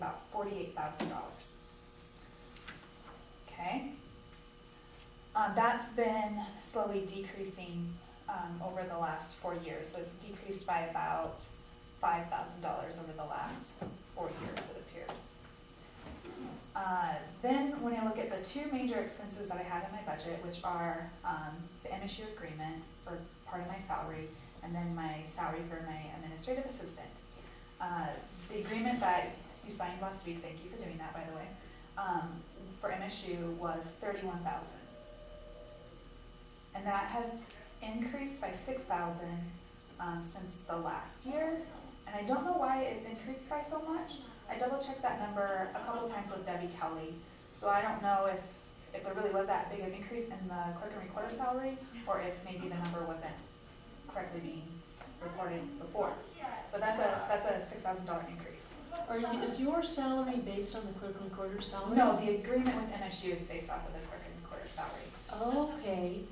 about $48,000. Okay? That's been slowly decreasing over the last 4 years. So it's decreased by about $5,000 over the last 4 years, it appears. Then when I look at the two major expenses that I have in my budget, which are the MSU agreement for part of my salary, and then my salary for my administrative assistant. The agreement that you signed last week, thank you for doing that, by the way, for MSU was $31,000. And that has increased by $6,000 since the last year. And I don't know why it's increased by so much. I double checked that number a couple times with Debbie Kelly. So I don't know if there really was that big of an increase in the clerk and recorder salary, or if maybe the number wasn't correctly being reported before. But that's a $6,000 increase. Is your salary based on the clerk and recorder salary? No, the agreement with MSU is based off of the clerk and recorder salary. Okay,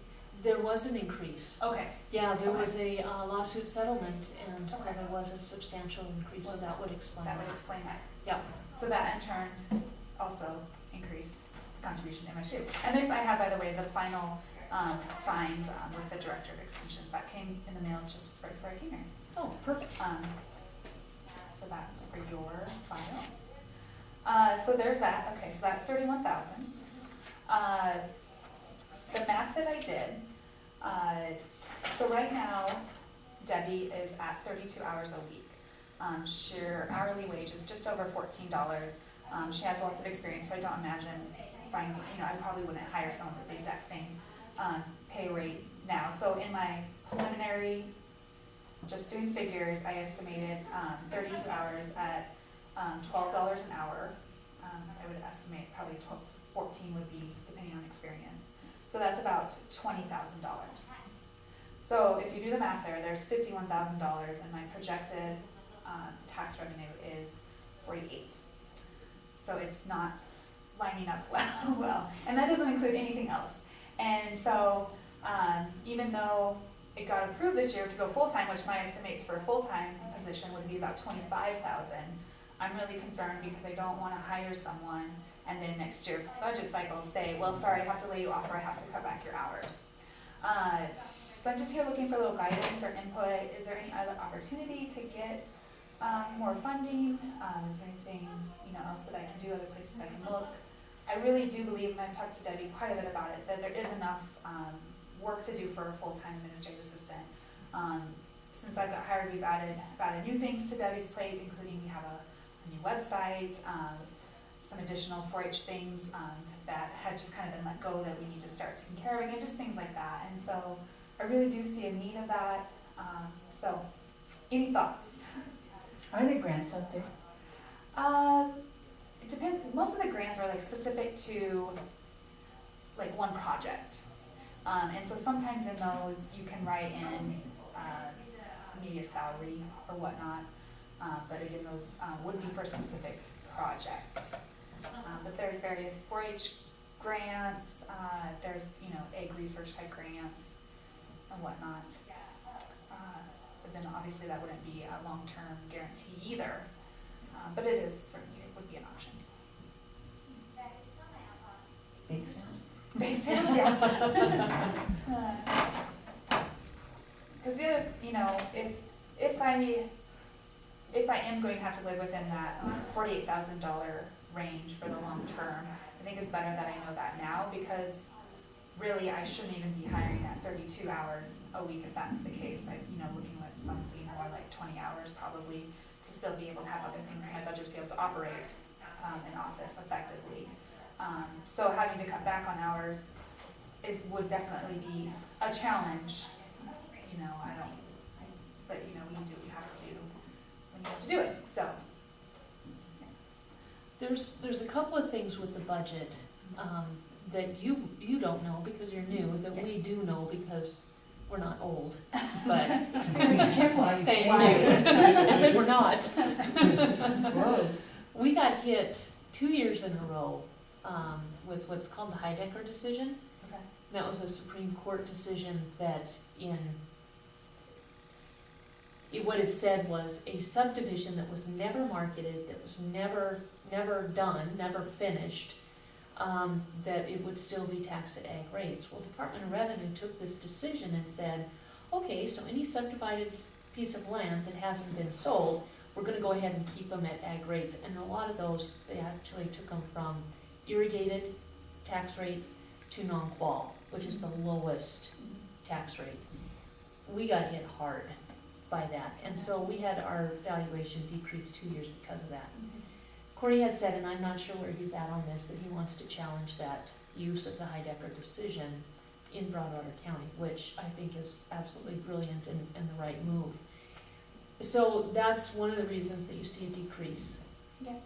there was an increase. Okay. Yeah, there Okay. was a lawsuit settlement, and so Okay. there was a substantial increase, so that would explain That would that. explain that. Yep. So that in turn also increased contribution to MSU. And this I have, by the way, the final signed with the director of extensions. That came in the mail just right before I came here. Oh, perfect. So that's for your file. So there's that. Okay, so that's $31,000. The math that I did, so right now, Debbie is at 32 hours a week. Her hourly wage is just over $14. She has lots of experience, so I don't imagine finding, I probably wouldn't hire someone with the exact same pay rate now. So in my preliminary, just doing figures, I estimated 32 hours at $12 an hour. I would estimate probably 12 to 14 would be depending on experience. So that's about $20,000. So if you do the math there's $51,000, and my projected tax revenue is 48. So it's not lining up well. And that doesn't include anything else. And so even though it got approved this year to go full-time, which my estimates for a full-time position would be about $25,000, I'm really concerned because I don't want to hire someone and then next year budget cycle say, well, sorry, I have to lay you off, or I have to cut back your hours. So I'm just here looking for a little guidance or input. Is there any other opportunity to get more funding? Is there anything else that I can do, other places I can look? I really do believe, and I've talked to Debbie quite a bit about it, that there is enough work to do for a full-time administrative assistant. Since I got hired, we've added new things to Debbie's plate, including we have a new website, some additional 4-H things that had just kind of been let go that we need to start taking care of again, just things like that. And so I really do see a need of that. So any thoughts? Are there grants out there? It depends. Most of the grants are like specific to like one project. And so sometimes in those you can write in maybe a salary or whatnot. But again, those would be for a specific project. But there's various 4-H grants, there's, egg research type grants and whatnot. But then obviously that wouldn't be a long-term guarantee either. But it is certainly, it would be an option. Bake sales? Bake sales, yeah. Because if I am going to have to live within that $48,000 range for the long term, I think it's better that I know that now, because really I shouldn't even be hiring at 32 hours a week if that's the case. Looking at something more like 20 hours probably to still be able to have other things in my budget to be able to operate an office effectively. So having to cut back on hours would definitely be a challenge. But you do what you have to do when you have to do it. So There's a couple of things with the budget that you don't know because you're new, that we Yes. do know because we're not old. But Careful how you thank say you. I said we're not. Whoa. We got hit 2 years in a row with what's called the Heidecker decision. okay. That was a Supreme Court decision that in what it said was a subdivision that was never marketed, that was never done, never finished, that it would still be taxed at ag rates. Well, Department of Revenue took this decision and said, okay, so any subdivided piece of land that hasn't been sold, we're gonna go ahead and keep them at ag rates. And a lot of those, they actually took them from irrigated tax rates to non-qual, which is the lowest tax rate. We got hit hard by that, and so we had our valuation decrease 2 years because of that. Corey has said, and I'm not sure where he's at on this, that he wants to challenge that use of the Heidecker decision in Broadwater County, which I think is absolutely brilliant and the right move. So that's one of the reasons that you see a decrease. Yeah.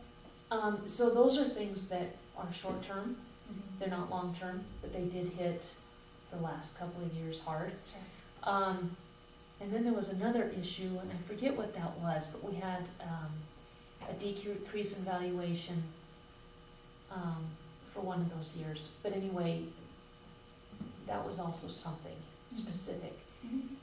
So those are things that are short-term, Mhm. they're not long-term, but they did hit the last couple of years hard. Sure. And then there was another issue, and I forget what that was, but we had a decrease in valuation for one of those years. But anyway, that was also something specific. Mhm.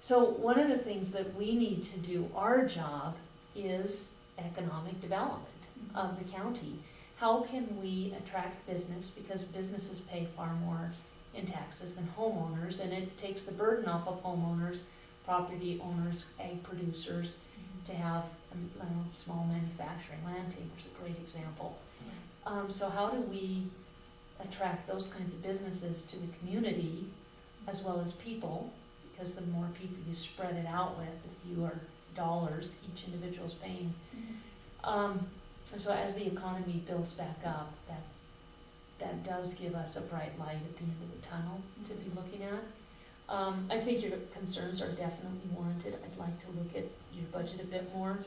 So one of the things that we need to do, our job, is economic development of the county. How can we attract business, because businesses pay far more in taxes than homeowners, and it takes the burden off of homeowners, property owners, ag producers, to have, I don't know, small manufacturing. Land Tamer's a great example. So how do we attract those kinds of businesses to the community as well as people? Because the more people you spread it out with, the fewer dollars each individual's paying. So as the economy builds back up, that does give us a bright light at the end of the tunnel to be looking at. I think your concerns are definitely warranted. I'd like to look at your budget a bit more,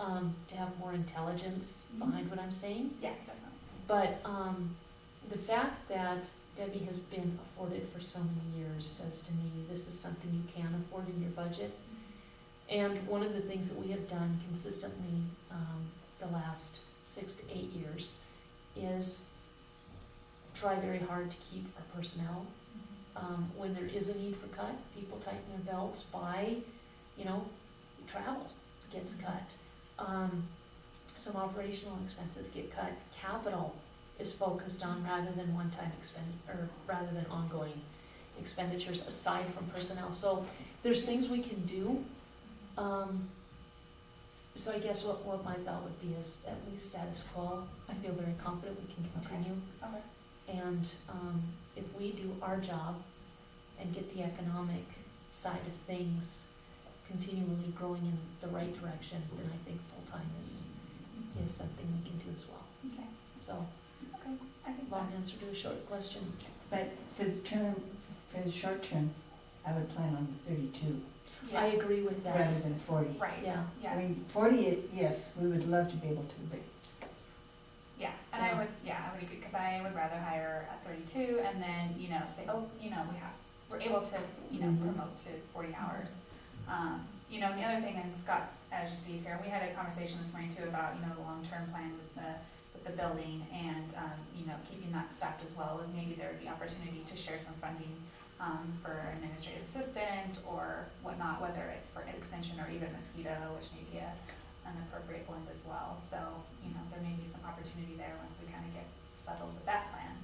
to have more intelligence behind what I'm saying. Yeah, definitely. But the fact that Debbie has been afforded for so many years says to me, this is something you can afford in your budget. And one of the things that we have done consistently the last 6 to 8 years is try very hard to keep our personnel. When there is a need for cut, people tighten their belts, buy, travel gets cut. Some operational expenses get cut. Capital is focused on rather than one-time rather than ongoing expenditures aside from personnel. So there's things we can do. So I guess what my thought would be is at least status quo. I feel very confident we can continue. Okay. And if we do our job and get the economic side of things continually growing in the right direction, then I think full-time is something we can do as well. Okay. So, Okay. I think long that's. answer to a short question. But for the short term, I would plan on the 32 I agree with that. rather than 40. Right. Yeah. Yeah. I mean, 40, yes, we would love to be able to, but Yeah, and I would agree, because I would rather hire at 32 and then, say, we're able to, Mhm. promote to 40 hours. And the other thing, and Scott's, as you see here, we had a conversation this morning too about, the long-term plan with the building and, keeping that staffed as well, as maybe there would be opportunity to share some funding for an administrative assistant or whatnot, whether it's for an extension or even mosquito, which may be an appropriate blend as well. So, there may be some opportunity there once we kind of get settled with that plan.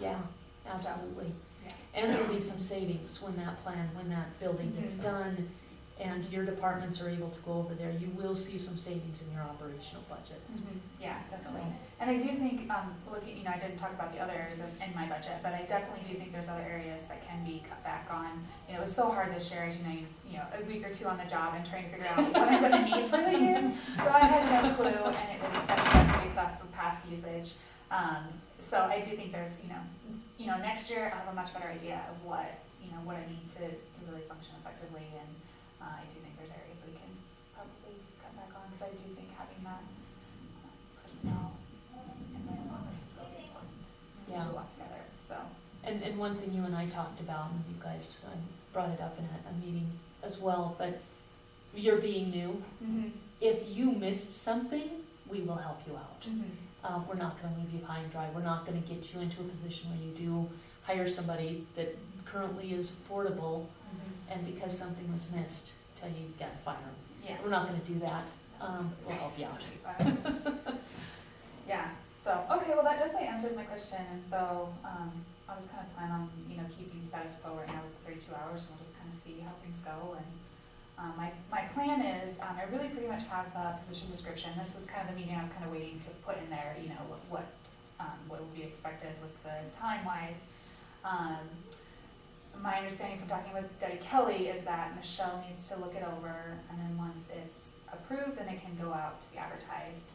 Yeah, absolutely. yeah. And there'll be some savings when that building gets Mhm. done and your departments are able to go over there. You will see some savings in your operational budgets. Yeah, definitely. So- And I do think, looking, I didn't talk about the other areas in my budget, but I definitely do think there's other areas that can be cut back on. It was so hard this year, as a week or two on the job and trying to figure out what I'm gonna need for the year. So I had no clue, and it was just based off of past usage. So I do think there's, next year I'll have a much better idea of what I need to really function effectively, and I do think there's areas that we can probably cut back on, because I do think having that personnel in the office is really important. We Yeah. do a lot together, so. And one thing you and I talked about, and you guys brought it up in a meeting as well, but you're being new. If you missed something, we will help you out. We're not gonna leave you high and dry. We're not gonna get you into a position where you do hire somebody that currently is affordable, and because something was missed, tell you you gotta fire them. Yeah. We're not gonna do that, we'll help you out. Yeah, so, okay, well, that definitely answers my question, and so, I'll just kind of plan on, keeping status quo right now with 32 hours, and we'll just kind of see how things go, and, my plan is, I really pretty much have the position description. This was kind of the meeting I was kind of waiting to put in there, what will be expected with the time-wise. My understanding from talking with Debbie Kelly is that Michelle needs to look it over, and then once it's approved, then it can go out to be advertised.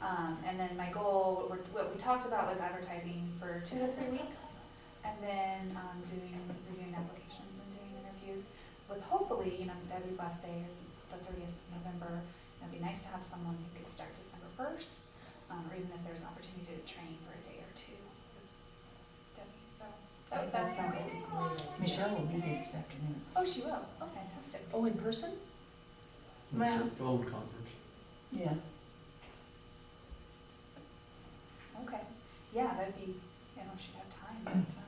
And then my goal, what we talked about was advertising for 2 to 3 weeks, and then reviewing applications and doing interviews with hopefully, Debbie's last day is the 30th of November. It'd be nice to have someone who could start December 1st, or even if there's an opportunity to train for a day or 2 with Debbie, so. That sounds like a great idea. Michelle will be there this afternoon. Oh, she will, oh, fantastic. Oh, in person? Well- It's a phone conference. Yeah. Okay, yeah, that'd be, she'd have time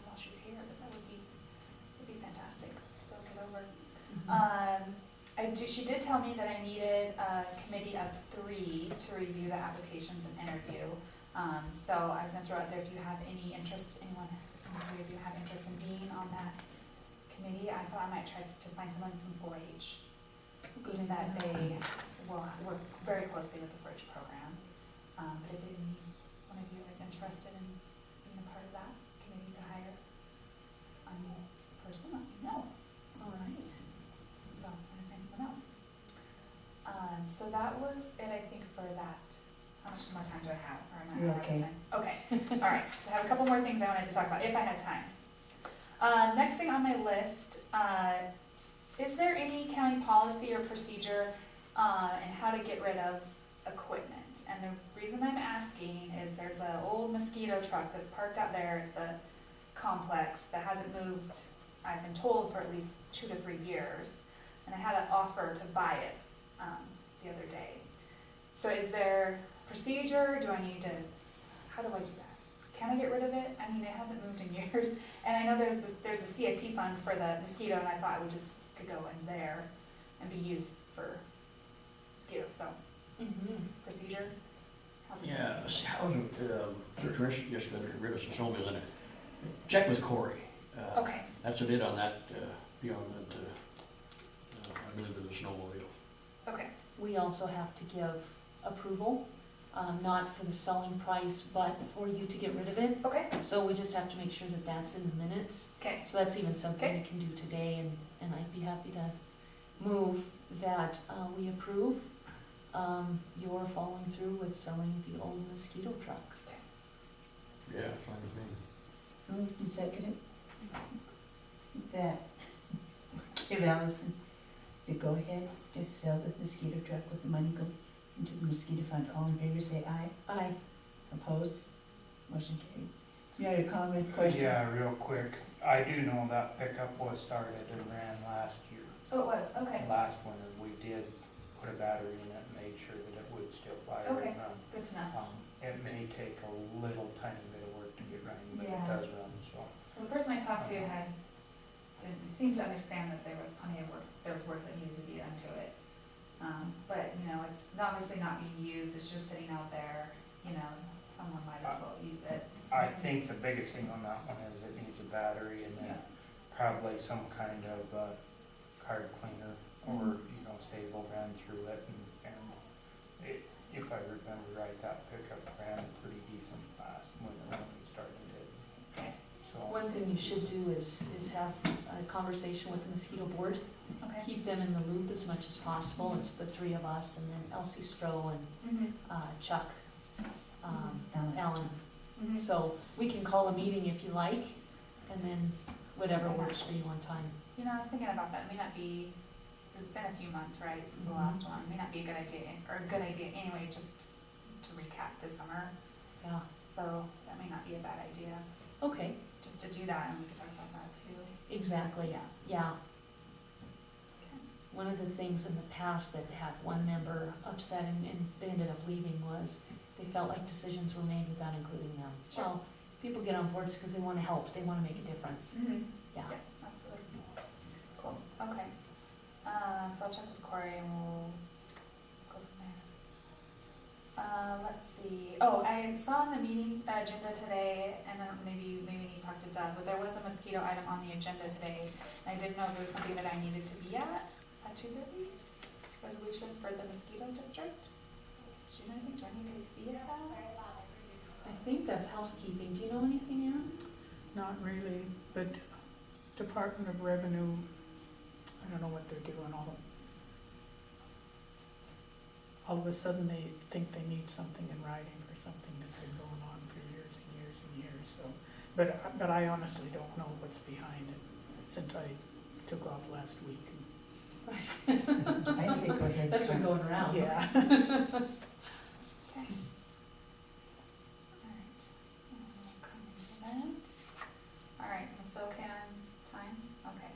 while she's here, but that'd be fantastic, so look it over. She did tell me that I needed a committee of 3 to review the applications and interview. So I was gonna throw out there, if you have any interest, anyone of you have interest in being on that committee, I thought I might try to find someone from 4-H. Given that they will work very closely with the 4-H program. But if any one of you is interested in being a part of that committee to hire a new person, let me know. All right. So I'm gonna find someone else. So that was it, I think, for that. How much more time do I have? Or am I You're out of okay. time? Okay, all right, so I have a couple more things I wanted to talk about, if I had time. Next thing on my list, is there any county policy or procedure and how to get rid of equipment? And the reason I'm asking is there's an old mosquito truck that's parked out there at the complex that hasn't moved, I've been told, for at least 2 to 3 years. And I had an offer to buy it the other day. So is there procedure? Do I need to, how do I do that? Can I get rid of it? I mean, it hasn't moved in years. And I know there's a CIP fund for the mosquito, and I thought it just could go in there and be used for mosquitoes, so procedure? How do you- Yeah, housing, search and rescue just gonna get rid of some snowmobile in it. Check with Corey. Okay, That's a bit on that, beyond that, I believe it's a snowmobile. okay, We also have to give approval, not for the selling price, but for you to get rid of it. okay, So we just have to make sure that that's in the minutes. okay, So that's even something Okay. we can do today, and I'd be happy to move that we approve your following through with selling the old mosquito truck. Yeah, fine with me. Moved and seconded. That give Allison the go-ahead to sell the mosquito truck with the money go into the mosquito fund. All in favor, say aye. Aye. Opposed? Motion carried. You had a comment, question? Yeah, real quick, I do know that pickup was started and ran last year. oh, it was, okay, Last winter, we did put a battery in it and made sure that it would still fire Okay. and run. good to know. It may take a little tiny bit of work to get running, but Yeah. it does run, so. Well, the person I talked to didn't seem to understand that there was plenty of work, there was work that needed to be done to it. But, it's obviously not being used, it's just sitting out there, someone might as well use it. I think the biggest thing on that one is it needs a battery and then probably some kind of card cleaner or, stable ran through it and it, if I remember right, that pickup ran pretty decent last winter when we started it. Okay. So, One thing you should do is have a conversation with the mosquito board. Okay. Keep them in the loop as much as possible. It's the 3 of us, and then Elsie Stroh and Mm-hmm. Chuck Alan. Allen. Mm-hmm. So we can call a meeting if you like, and then whatever works for you on time. I was thinking about that, it may not be, it's been a few months, right, since the Mhm. last one, it may not be a good idea, or a good idea anyway, just to recap this summer, Yeah, so that may not be a bad idea, okay, just to do that, and we could talk about that too. exactly, Yeah. yeah. Okay. One of the things in the past that had one member upset and they ended up leaving was they felt like decisions were made without including them. Sure. Well, people get on boards because they want to help, they want to make a difference. Mm-hmm. Yeah. Absolutely. Cool, okay. So I'll check with Corey and we'll go from there. Let's see, oh, I saw on the meeting agenda today, and then maybe we need to talk to Doug, but there was a mosquito item on the agenda today. I didn't know if there was something that I needed to be at 2:30, resolution for the mosquito district. Do you know anything, do I need to be at that? I think that's housekeeping. Do you know anything, Ann? Not really, but Department of Revenue, I don't know what they're doing, all of a sudden they think they need something in writing for something that's been going on for years and years and years, so. But I honestly don't know what's behind it, since I took off last week. I'd say go ahead. That's been going around. Yeah. Okay. Alright. Alright, I'm still okay on time? Okay.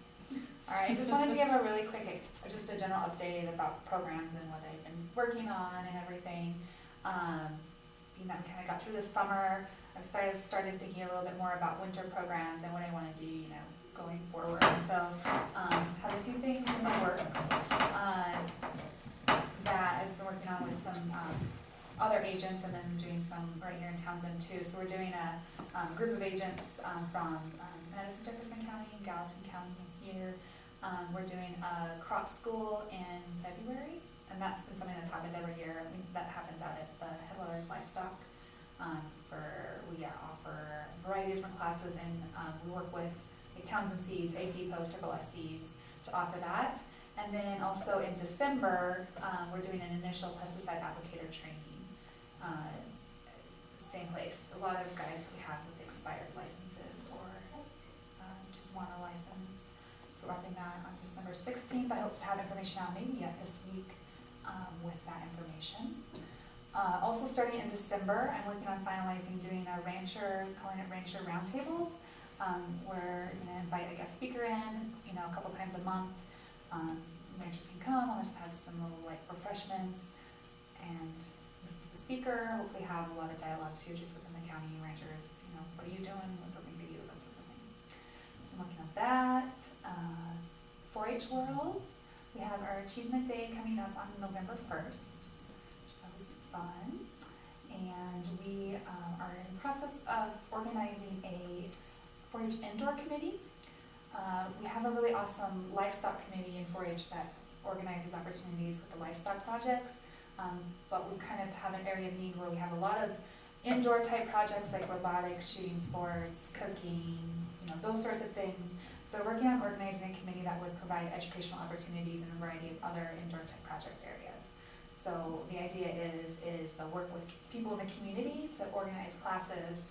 Alright, I just wanted to give a really quick, just a general update about programs and what I've been working on and everything. You know, kind of got through the summer. I've started thinking a little bit more about winter programs and what I want to do, you know, going forward. So, have a few things in the works that I've been working on with some other agents, and then doing some right here in Townsend too. So we're doing a group of agents from Madison, Jefferson County, Gallatin County here. We're doing a crop school in February, and that's been something that's happened every year. I mean, that happens out at the Headwaters Livestock. We offer a variety of different classes, and we work with like Townsend Seeds, Egg Depot, Circle S Seeds to offer that. And then also in December, we're doing an initial pesticide applicator training. Same place. A lot of guys we have with expired licenses or just want a license. So we're upping that on December 16th. I hope to have information out maybe yet this week with that information. Also starting in December, I'm working on finalizing doing calling it Rancher Roundtables, where you're gonna invite a guest speaker in, you know, a couple times a month. Ranchers can come, I'll just have some little like refreshments and listen to the speaker, hopefully have a lot of dialogue too, just within the county ranchers, you know, what are you doing, what's working for you, that sort of thing. So I'm working on that. 4-H World, we have our Achievement Day coming up on November 1st, which is always fun. And we are in the process of organizing a 4-H indoor committee. We have a really awesome livestock committee in 4-H that organizes opportunities with the livestock projects, but we kind of have an area of need where we have a lot of indoor type projects like robotics, shooting sports, cooking, you know, those sorts of things. So we're working on organizing a committee that would provide educational opportunities in a variety of other indoor type project areas. So the idea is they'll work with people in the community to organize classes,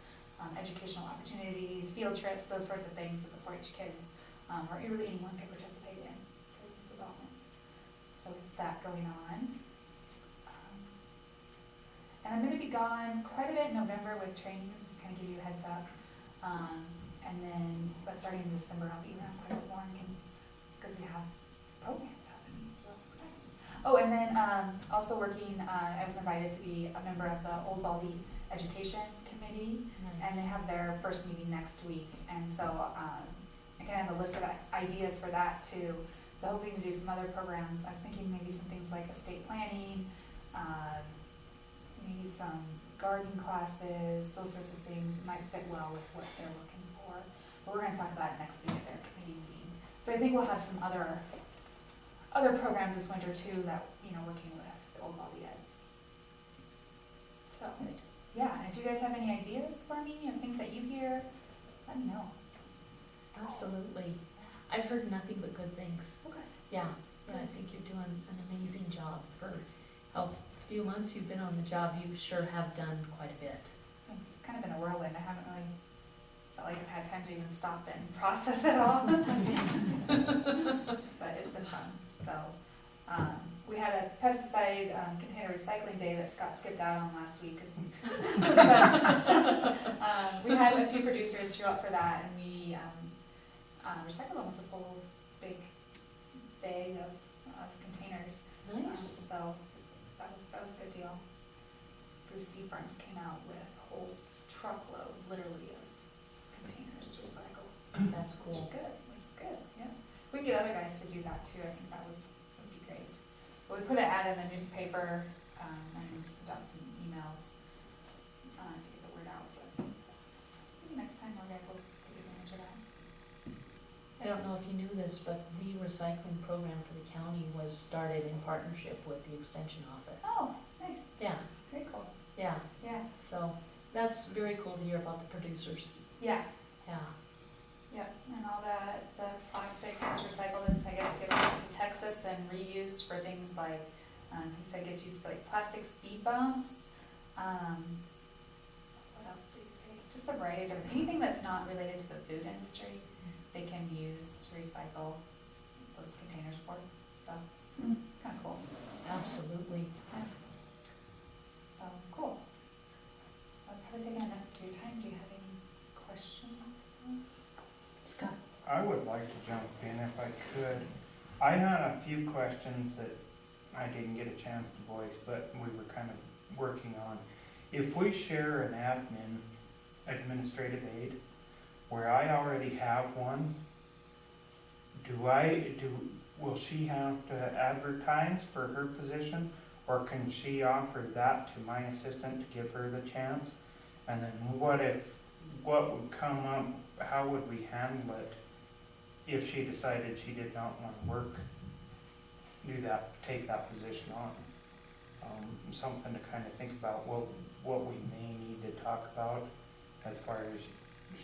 educational opportunities, field trips, those sorts of things that the 4-H kids or really anyone can participate in for youth development. So with that going on. And I'm going to be gone quite a bit in November with trainings, just kind of give you a heads up. And then, but starting in December, I'll be around quite a bit more because we have programs happening, so that's exciting. Oh, and then also working, I was invited to be a member of the Old Baldy Education Committee, and they have their first meeting next week. And so I kind of have a list of ideas for that too. So hoping to do some other programs. I was thinking maybe some things like estate planning, maybe some gardening classes, those sorts of things. It might fit well with what they're looking for. But we're going to talk about it next week at their committee meeting. So I think we'll have some other programs this winter too that, you know, working with the Old Baldy Ed. So, yeah, and if you guys have any ideas for me or things that you hear, let me know. Absolutely. I've heard nothing but good things. Okay. Yeah, I think you're doing an amazing job for how few months you've been on the job. You sure have done quite a bit. Thanks. It's kind of been a whirlwind. I haven't really felt like I've had time to even stop and process it all. But it's been fun. So we had a pesticide container recycling day that Scott skipped out on last week. We had a few producers show up for that, and we recycled almost a full big bag of containers. Nice. So that was a good deal. Bruce Sea Farms came out with a whole truckload, literally, of containers to recycle. That's Which is cool. good, yeah. We can get other guys to do that too, I think that would we put an ad in the newspaper, and we sent out some emails, to get the word out, but maybe next time more guys will take advantage of that. I don't know if you knew this, but the recycling program for the county was started in partnership with the extension office. Oh, nice, Yeah, very cool, yeah, yeah, so that's very cool to hear about the producers, yeah. yeah. Yep, and all that, the plastic is recycled, and so I guess it gets sent to Texas and reused for things like, he said it gets used for like plastic speed bumps. What else did he say? Just a variety of different, anything that's not related to the food industry, they can use to recycle those containers for, so, kinda cool, Absolutely. so, cool. I've probably taken enough of your time, do you have any questions? Scott? I would like to jump in if I could. I had a few questions that I didn't get a chance to voice, but we were kind of working on. If we share an administrative aid, where I already have one, will she have to advertise for her position? Or can she offer that to my assistant to give her the chance? And then what would come up, how would we handle it if she decided she did not want to work, take that position on? Something to kind of think about, what we may need to talk about as far as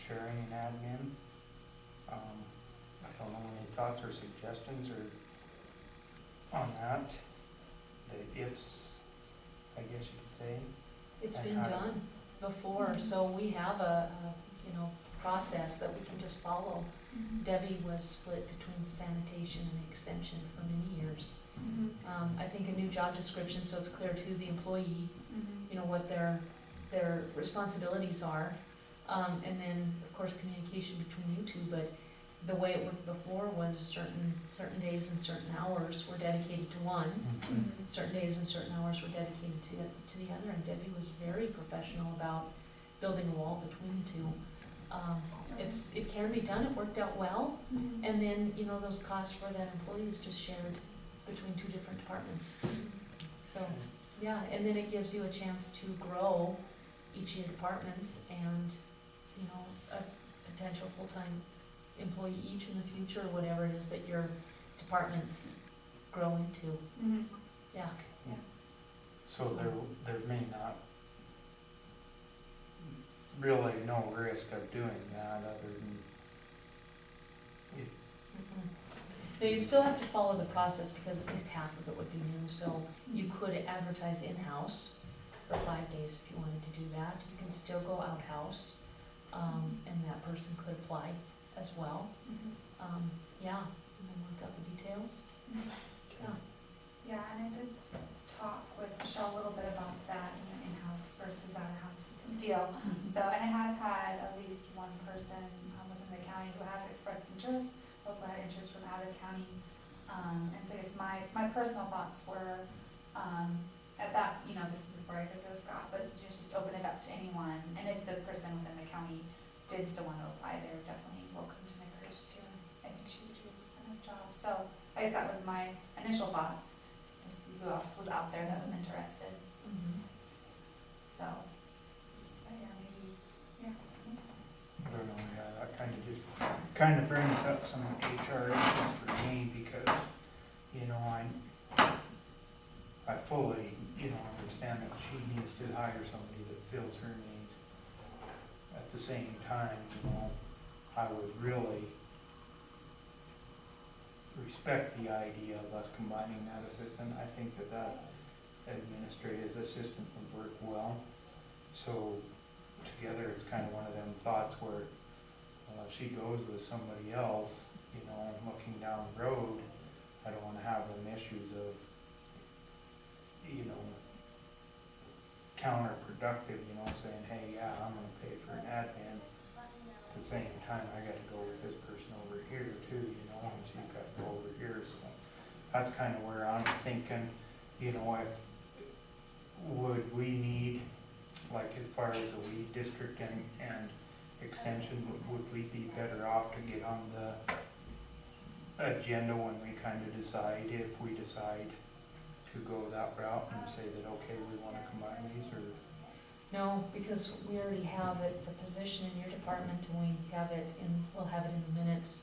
sharing an admin. I don't know, any thoughts or suggestions or on that? The ifs, I guess you could say. It's And been how to- done before, so we have a process that we can just follow. Debbie was split between sanitation and extension for many years. I think a new job description, so it's clear to the employee, what their responsibilities are. And then, of course, communication between you two, but the way it worked before was certain days and certain hours were dedicated to one, certain days and certain hours were dedicated to the other, and Debbie was very professional about building a wall between the two. It can be done, it worked out well, and then, those costs for that employee is just shared between two different departments. So, yeah, and then it gives you a chance to grow each of your departments and, a potential full-time employee each in the future, or whatever it is that your departments grow into. Yeah. So there may not really no risk of doing that other than No, you still have to follow the process because at least half of it would be new, so you could advertise in-house for 5 days if you wanted to do that. You can still go out-house, and that person could apply as well. Yeah, and then work out the details. Yeah. Yeah, and I did talk with Michelle a little bit about that, in-house versus out-of-house deal. So, and I have had at least one person within the county who has expressed interest, also had interest from out of county. And so I guess my personal thoughts were, at that, this is before I visited Scott, but just open it up to anyone. And if the person within the county did still want to apply, they're definitely welcome to encourage to. I think she would do a nice job. So I guess that was my initial thoughts, to see who else was out there that was interested. So, but yeah, maybe, yeah. I don't know, yeah, that kind of brings up some HR issues for me because, I fully, understand that she needs to hire somebody that fills her needs. At the same time, I would really respect the idea of us combining that assistant. I think that administrative assistant would work well. So together, it's kind of one of them thoughts where if she goes with somebody else, looking down the road, I don't want to have them issues of, counterproductive, saying, hey, yeah, I'm going to pay for an admin. At the same time, I got to go with this person over here too, and she's got to go over here. So that's kind of where I'm thinking, would we need, like as far as the weed district and extension, would we be better off to get on the agenda when we kind of decide, if we decide to go that route and say that, okay, we wanna combine these, or? No, because we already have it, the position in your department, and we have it in, we'll have it in the minutes,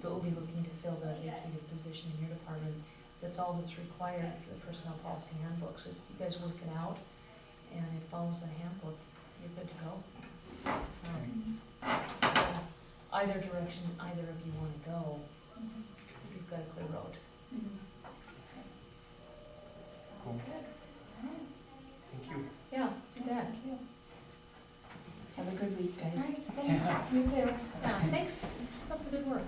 that we'll be looking to fill the vacated position in your department. That's all that's required for the personnel policy handbook, so if you guys work it out, and it follows the handbook, you're good to go. So either direction, either of you wanna go, you've got a clear road. Cool. Good. All right. Thank you. Yeah, you bet. Thank you. Have a good week, All guys. right, thanks. You too. Yeah, thanks, keep up the good work.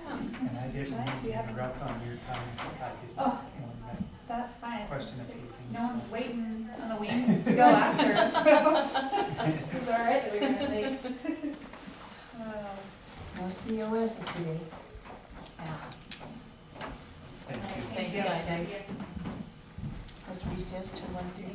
And I didn't Right, you have- interrupt on your time, I just Oh. wanted That's fine. to question a few things. No one's so. waiting on the wings to go after, so it's all right that we ran late. No COSs today. Yeah. Thank you. Thanks, you. guys. Let's recess till 1:30.